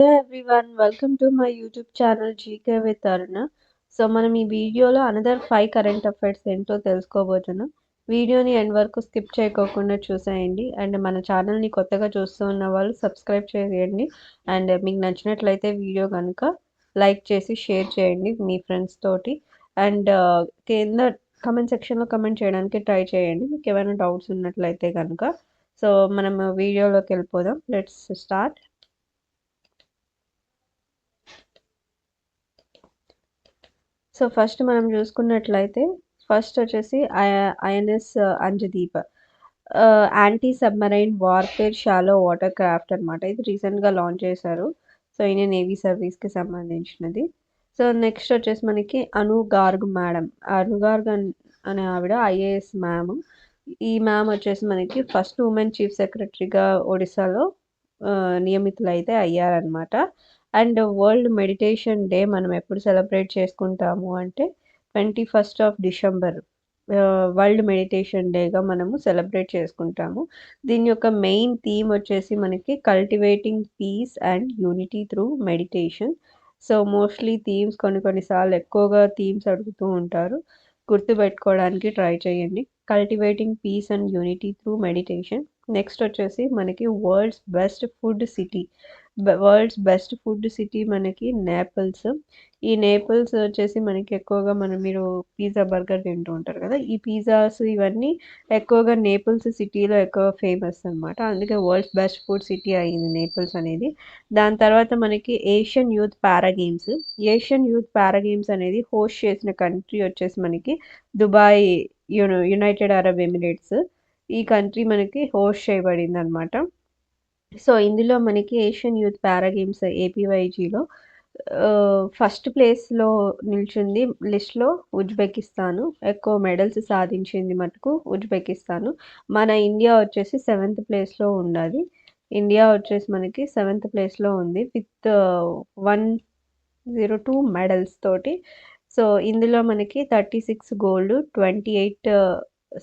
Hello everyone, welcome to my YouTube channel GK with Aruna. So మనం ఈ వీడియోలో another 5 current affairs ఏంటో తెలుసుకోబోతున్నాం. వీడియోని ఎండ్ వరకు స్కిప్ చేయకోకుండా చూసేయండి. అండ్ మన ఛానల్ని కొత్తగా చూస్తూ ఉన్న వాళ్ళు సబ్స్క్రైబ్ చేయండి. అండ్ మీకు నచ్చినట్లయితే వీడియో కనుక లైక్ చేసి షేర్ చేయండి మీ ఫ్రెండ్స్ తోటి. అండ్ కింద కమెంట్ సెక్షన్లో కమెంట్ చేయడానికి ట్రై చేయండి మీకు ఏమైనా డౌట్స్ ఉన్నట్లయితే కనుక. సో మనం వీడియోలోకి వెళ్ళిపోదాం. Let's start. సో ఫస్ట్ మనం చూసుకున్నట్లయితే ఫస్ట్ వచ్చేసి INS Anjadip anti submarine warfare shallow water craft అనమాట. ఇది రీసెంట్గా లాంచ్ చేశారు. సో ఈయన నేవీ సర్వీస్కి సంబంధించినది. సో నెక్స్ట్ వచ్చేసి మనకి అను గార్గ్ మేడం. అను గార్గ్ అనే ఆవిడ ఐఏఎస్ మ్యామ్. ఈ మ్యామ్ వచ్చేసి మనకి ఫస్ట్ ఉమెన్ చీఫ్ సెక్రటరీగా ఒడిశాలో నియమితులైతే అయ్యారనమాట. అండ్ వరల్డ్ మెడిటేషన్ డే మనం ఎప్పుడు సెలబ్రేట్ చేసుకుంటాము అంటే 21st డిసెంబర్ వరల్డ్ మెడిటేషన్ డేగా మనము సెలబ్రేట్ చేసుకుంటాము. దీని యొక్క మెయిన్ థీమ్ వచ్చేసి మనకి cultivating peace and unity through meditation. So mostly themes కొన్నిసార్లు ఎక్కువగా థీమ్స్ అడుగుతూ ఉంటారు, గుర్తుపెట్టుకోవడానికి ట్రై చేయండి. Cultivating peace and unity through meditation. Next వచ్చేసి మనకి వరల్డ్స్ బెస్ట్ ఫుడ్ సిటీ మనకి నేపిల్స్. ఈ నేపిల్స్ వచ్చేసి మనకి ఎక్కువగా మీరు పిజ్జా బర్గర్ తింటూ ఉంటారు కదా, ఈ పిజ్జాస్ ఇవన్నీ ఎక్కువగా నేపిల్స్ సిటీలో ఎక్కువ ఫేమస్ అనమాట. అందుకే వరల్డ్స్ బెస్ట్ ఫుడ్ సిటీ అయింది నేపిల్స్ అనేది. దాని తర్వాత మనకి ఏషియన్ యూత్ పారా గేమ్స్ అనేది హోస్ట్ చేసిన కంట్రీ వచ్చేసి మనకి దుబాయ్, యునైటెడ్ అరబ్ ఎమిరేట్స్. ఈ కంట్రీ మనకి హోస్ట్ చేయబడింది అనమాట. సో ఇందులో మనకి ఏషియన్ యూత్ పారా గేమ్స్ ఏపీవైజీలో ఫస్ట్ ప్లేస్లో నిల్చుంది లిస్ట్లో ఉజ్బెకిస్తాను. ఎక్కువ మెడల్స్ సాధించింది మటుకు ఉజ్బెకిస్తాను. మన ఇండియా వచ్చేసి 7th ప్లేస్లో ఉన్నది. ఇండియా వచ్చేసి మనకి 7th ప్లేస్లో ఉంది విత్ 102 మెడల్స్ తోటి. సో ఇందులో మనకి 36 గోల్డ్, 28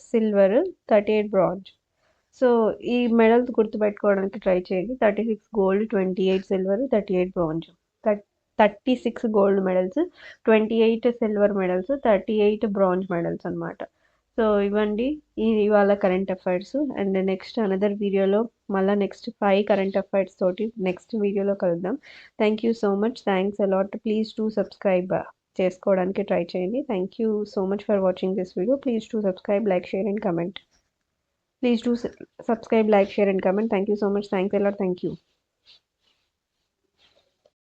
సిల్వర్, 38 బ్రాంజ్. సో ఈ మెడల్స్ గుర్తుపెట్టుకోవడానికి ట్రై చేయండి. 36 gold, 28 silver, 38 bronze. 36 gold medals, 28 silver medals, 38 bronze medals అనమాట. సో ఇవ్వండి ఇవాళ current affairs. And next another వీడియోలో మళ్ళీ నెక్స్ట్ 5 కరెంట్ అఫైర్స్ తోటి నెక్స్ట్ వీడియోలో కలుద్దాం. Thank you so much. Thanks a lot. Please to subscribe చేసుకోవడానికి ట్రై చేయండి. Thank you so much for watching this video. Please to subscribe, like, share and comment. Please do subscribe, like, share and comment. Thank you so much. Thanks a lot. Thank you.